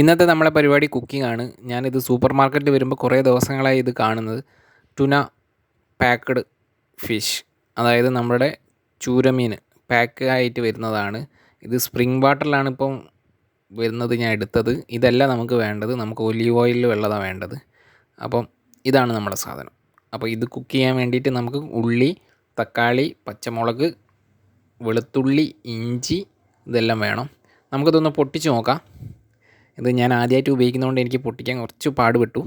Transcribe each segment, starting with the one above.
ഇന്നത്തെ നമ്മളെ പരിപാടി കുക്കിംഗ് ആണ്. ഞാനിത് സൂപ്പർ മാർക്കറ്റിൽ വരുമ്പോൾ കുറേ ദിവസങ്ങളായി ഇത് കാണുന്നത്. ടുന പാക്ക്ഡ് ഫിഷ്, അതായത് നമ്മുടെ ചൂരമീൻ പാക്ക് ആയിട്ട് വരുന്നതാണ്. ഇത് സ്പ്രിംഗ് വാട്ടറിലാണ് ഇപ്പം വരുന്നത്. ഞാൻ എടുത്തത് ഇതല്ല നമുക്ക് വേണ്ടത്, നമുക്ക് ഒലീവ് ഓയിലിൽ ഉള്ളതാണ് വേണ്ടത്. അപ്പം ഇതാണ് നമ്മുടെ സാധനം. അപ്പോൾ ഇത് കുക്ക് ചെയ്യാൻ വേണ്ടിയിട്ട് നമുക്ക് ഉള്ളി, തക്കാളി, പച്ചമുളക്, വെളുത്തുള്ളി, ഇഞ്ചി ഇതെല്ലാം വേണം. നമുക്കിതൊന്ന് പൊട്ടിച്ച് നോക്കാം. ഇത് ഞാൻ ആദ്യമായിട്ട് ഉപയോഗിക്കുന്നതുകൊണ്ട് എനിക്ക് പൊട്ടിക്കാൻ കുറച്ച് പാടുപെട്ടു.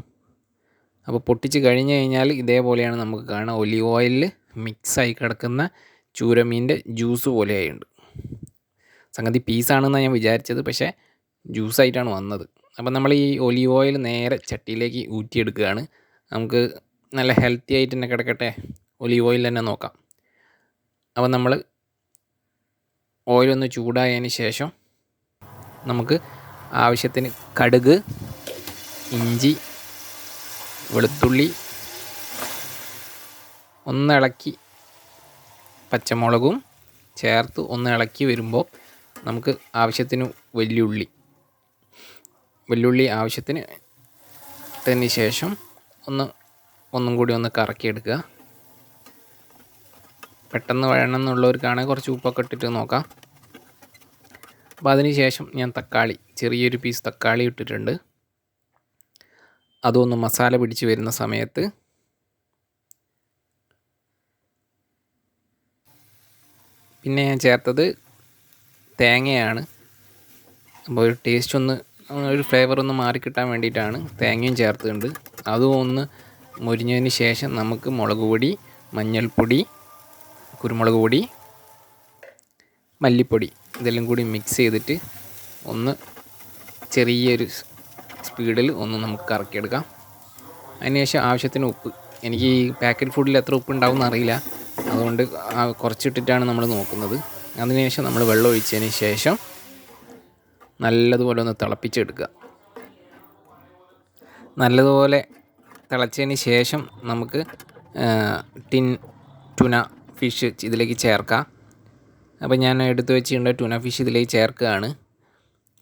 അപ്പോൾ പൊട്ടിച്ച് കഴിഞ്ഞ് കഴിഞ്ഞാൽ ഇതേപോലെയാണ് നമുക്ക് കാണാം. ഒലിവ് ഓയിലിൽ മിക്സായി കിടക്കുന്ന ചൂരമീൻ്റെ ജ്യൂസ് പോലെയായിട്ടുണ്ട്. സംഗതി പീസാണെന്നാണ് ഞാൻ വിചാരിച്ചത്, പക്ഷേ ജ്യൂസായിട്ടാണ് വന്നത്. അപ്പം നമ്മൾ ഈ ഒലിവ് ഓയിൽ നേരെ ചട്ടിയിലേക്ക് ഊറ്റിയെടുക്കുകയാണ്. നമുക്ക് നല്ല ഹെൽത്തി ആയിട്ട് തന്നെ കിടക്കട്ടെ, ഒലിവ് ഓയിൽ തന്നെ നോക്കാം. അപ്പം നമ്മൾ ഓയിലൊന്ന് ചൂടായതിന് ശേഷം നമുക്ക് ആവശ്യത്തിന് കടുക്, ഇഞ്ചി, വെളുത്തുള്ളി ഒന്ന് ഇളക്കി, പച്ചമുളകും ചേർത്ത് ഒന്ന് ഇളക്കി വരുമ്പോൾ നമുക്ക് ആവശ്യത്തിന് വെല്ലുള്ളി ആവശ്യത്തിന് ഇട്ടതിന് ശേഷം ഒന്നും കൂടി ഒന്ന് കറക്കിയെടുക്കുക. പെട്ടെന്ന് വഴണം എന്നുള്ളവർക്കാണെങ്കിൽ കുറച്ച് ഉപ്പൊക്കെ ഇട്ടിട്ട് നോക്കാം. അപ്പോൾ അതിന് ശേഷം ഞാൻ ചെറിയൊരു പീസ് തക്കാളി ഇട്ടിട്ടുണ്ട്. അതൊന്ന് മസാല പിടിച്ച് വരുന്ന സമയത്ത് പിന്നെ ഞാൻ ചേർത്തത് തേങ്ങയാണ്. അപ്പോൾ ഒരു ടേസ്റ്റ് ഒരു ഫ്ലേവർ ഒന്ന് മാറിക്കിട്ടാൻ വേണ്ടിയിട്ടാണ് തേങ്ങയും ചേർത്തിട്ടുണ്ട്. അതും ഒന്ന് മൊരിഞ്ഞതിന് ശേഷം നമുക്ക് മുളക് പൊടി, മഞ്ഞൾപ്പൊടി, കുരുമുളക് പൊടി, മല്ലിപ്പൊടി ഇതെല്ലാം കൂടി മിക്സ് ചെയ്തിട്ട് ഒന്ന് ചെറിയൊരു സ്പീഡിൽ നമുക്ക് കറക്കിയെടുക്കാം. അതിനുശേഷം ആവശ്യത്തിന് ഉപ്പ്. എനിക്ക് ഈ പാക്കറ്റ് ഫുഡിൽ എത്ര ഉപ്പ് ഉണ്ടാവും എന്നറിയില്ല, അതുകൊണ്ട് കുറച്ചിട്ടിട്ടാണ് നമ്മൾ നോക്കുന്നത്. അതിനുശേഷം നമ്മൾ വെള്ളം ഒഴിച്ചതിന് ശേഷം നല്ലതുപോലെ ഒന്ന് തിളപ്പിച്ചെടുക്കുക. നല്ലതുപോലെ തിളച്ചതിന് ശേഷം നമുക്ക് ടുന ഫിഷ് ഇതിലേക്ക് ചേർക്കാം. അപ്പോൾ ഞാൻ എടുത്തു വെച്ചിട്ടുണ്ട് ടുന ഫിഷ് ഇതിലേക്ക് ചേർക്കുകയാണ്.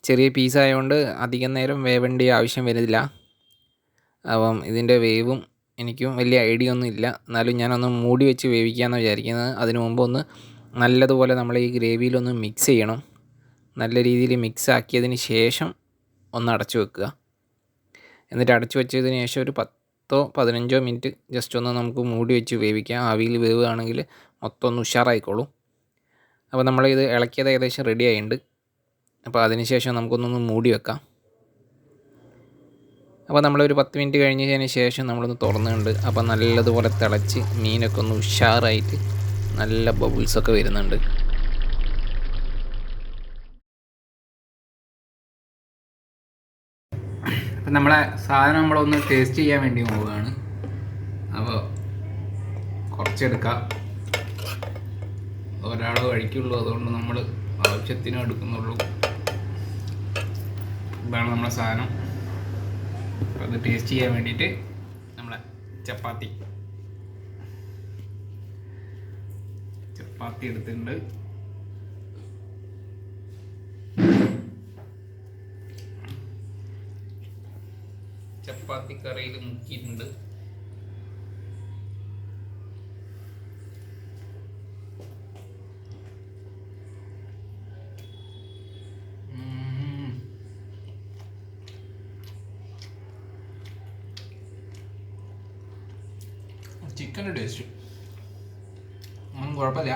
ചെറിയ പീസായതുകൊണ്ട് അധികം നേരം വേവേണ്ട ആവശ്യം വരുന്നില്ല. അപ്പം ഇതിൻ്റെ വേവും എനിക്കും വലിയ ഐഡിയ ഒന്നും ഇല്ല, എന്നാലും ഞാനൊന്ന് മൂടി വെച്ച് വേവിക്കാമെന്ന് വിചാരിക്കുന്നത്. അതിനു മുമ്പ് നല്ലതുപോലെ നമ്മൾ ഈ ഗ്രേവിയിലൊന്ന് മിക്സ് ചെയ്യണം. നല്ല രീതിയിൽ മിക്സ് ആക്കിയതിന് ശേഷം ഒന്ന് അടച്ചു വെക്കുക. എന്നിട്ട് അടച്ചു വെച്ചതിന് ശേഷം ഒരു 10-15 മിനിറ്റ് ജസ്റ്റ് ഒന്ന് നമുക്ക് മൂടി വെച്ച് വേവിക്കാം. ആവിയിൽ വേവുകയാണെങ്കിൽ മൊത്തം ഒന്ന് ഉഷാറായിക്കോളും. അപ്പോൾ നമ്മളിത് ഇളക്കിയത് ഏകദേശം റെഡി ആയിട്ടുണ്ട്. അപ്പോൾ അതിന് ശേഷം നമുക്കൊന്നൊന്ന് മൂടി വെക്കാം. അപ്പോൾ നമ്മളൊരു 10 മിനിറ്റ് കഴിഞ്ഞതിന് ശേഷം നമ്മളൊന്ന് തുറന്നുണ്ട്. അപ്പോൾ നല്ലതുപോലെ തിളച്ച് മീനൊക്കെ ഒന്ന് ഉഷാറായിട്ട് നല്ല ബബിൾസൊക്കെ വരുന്നുണ്ട്. അപ്പം നമ്മളെ സാധനം നമ്മളൊന്ന് ടേസ്റ്റ് ചെയ്യാൻ വേണ്ടി പോവുകയാണ്. അപ്പോൾ കുറച്ചെടുക്കാം, ഒരാൾ കഴിക്കുള്ളൂ, അതുകൊണ്ട് നമ്മൾ ആവശ്യത്തിനും എടുക്കുന്നുള്ളൂ. ഇതാണ് നമ്മളെ സാധനം. അപ്പോൾ അത് ടേസ്റ്റ് ചെയ്യാൻ വേണ്ടിയിട്ട് നമ്മളെ ചപ്പാത്തി എടുത്തിട്ടുണ്ട്. ചപ്പാത്തി കറിയിൽ മുക്കിയിട്ടുണ്ട്. ചിക്കൻ്റെ ടേസ്റ്റ് ഒന്നും കുഴപ്പമില്ല.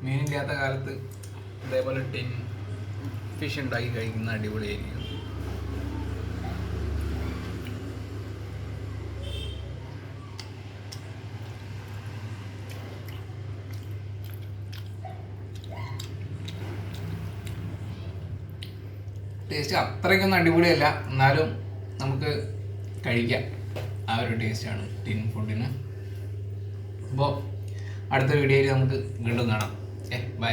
മീനില്ലാത്ത കാലത്ത് ഇതേപോലെ ടിൻ ഫിഷ് ഉണ്ടാക്കി കഴിക്കുന്ന അടിപൊളിയായിരിക്കും. ടേസ്റ്റ് അത്രയ്ക്കൊന്നും അടിപൊളിയല്ല, എന്നാലും നമുക്ക് കഴിക്കാം. ആ ഒരു ടേസ്റ്റാണ് ടിൻ ഫുഡിന്. അപ്പോൾ അടുത്ത വീഡിയോയിൽ നമുക്ക് വീണ്ടും കാണാം. ബൈ.